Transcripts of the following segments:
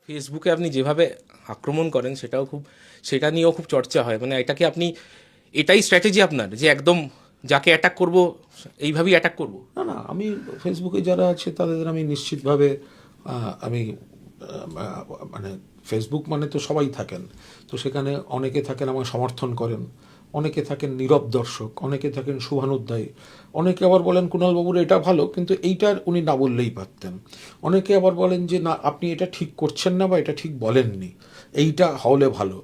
ফেসবুকে আপনি যেভাবে আক্রমণ করেন সেটা নিয়েও খুব চর্চা হয়, মানে এটা কি আপনি এটাই স্ট্র্যাটেজি আপনার যে একদম যাকে অ্যাটাক করব এইভাবেই অ্যাটাক করব? না না, আমি ফেসবুকে যারা আছে তাদের আমি নিশ্চিতভাবে আমি মানে ফেসবুক মানে তো সবাই থাকেন, তো সেখানে অনেকে থাকেন আমাকে সমর্থন করেন, অনেকে থাকেন নীরব দর্শক, অনেকে থাকেন শুভানুধ্যায়ী, অনেকে আবার বলেন কুণালবাবুর এটা ভালো কিন্তু এইটার উনি না বললেই পারতেন, অনেকে আবার বলেন যে না আপনি এটা ঠিক করছেন না বা এটা ঠিক বলেননি, এইটা হলে ভালো।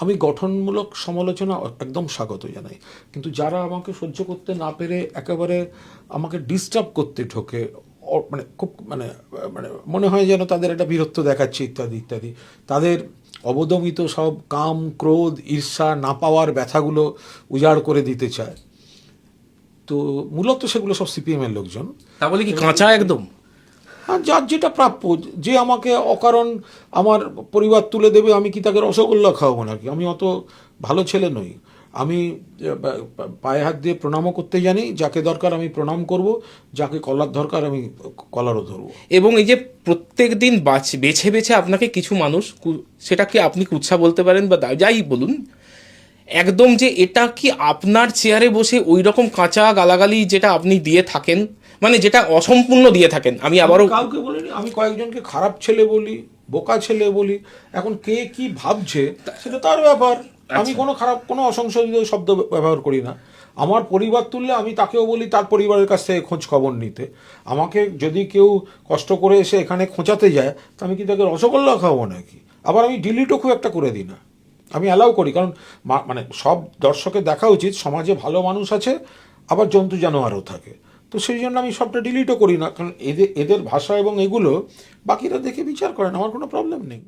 আমি গঠনমূলক সমালোচনা একদম স্বাগত জানাই, কিন্তু যারা আমাকে সহ্য করতে না পেরে একেবারে আমাকে ডিস্টার্ব করতে ঢোকে, মানে খুব মানে মানে মনে হয় যেন তাদের একটা বীরত্ব দেখাচ্ছে ইত্যাদি ইত্যাদি, তাদের অবদমিত সব কাম ক্রোধ ঈর্ষা না পাওয়ার ব্যথাগুলো উজাড় করে দিতে চায়, তো মূলত সেগুলো সব সিপিএমের লোকজন। তা বলে কি কাঁচা একদম? হ্যাঁ, যার যেটা প্রাপ্য, যে আমাকে অকারণ আমার পরিবার তুলে দেবে আমি কি তাকে রসগোল্লা খাওয়াবো নাকি? আমি অত ভালো ছেলে নই। আমি পায়ে হাত দিয়ে প্রণামও করতে জানি, যাকে দরকার আমি প্রণাম করব, যাকে কলার দরকার আমি কলারও ধরবো। এবং এই যে প্রত্যেক দিন বেছে বেছে আপনাকে কিছু মানুষ সেটাকে আপনি কুৎসা বলতে পারেন বা যাই বলুন, একদম যে এটা কি আপনার চেয়ারে বসে ওই রকম কাঁচা গালাগালি যেটা আপনি দিয়ে থাকেন, মানে যেটা অসম্পূর্ণ দিয়ে থাকেন, আমি আবারও কাউকে বলিনি, আমি কয়েকজনকে খারাপ ছেলে বলি, বোকা ছেলে বলি, এখন কে কি ভাবছে সেটা তার ব্যাপার। আমি কোনো খারাপ কোনো অসংশোধিত শব্দ ব্যবহার করি না। আমার পরিবার তুললে আমি তাকেও বলি তার পরিবারের কাছ থেকে খোঁজ খবর নিতে। আমাকে যদি কেউ কষ্ট করে এসে এখানে খোঁচাতে যায় তা আমি কি তাকে রসগোল্লা খাওয়াবো নাকি? আবার আমি ডিলিটও খুব একটা করে দিই না, আমি অ্যালাউ করি, কারণ মানে সব দর্শকের দেখা উচিত সমাজে ভালো মানুষ আছে, আবার জন্তু জানোয়ারও থাকে, তো সেই জন্য আমি সবটা ডিলিটও করি না, কারণ এদের ভাষা এবং এগুলো বাকিরা দেখে বিচার করেন, আমার কোনো প্রবলেম নেই।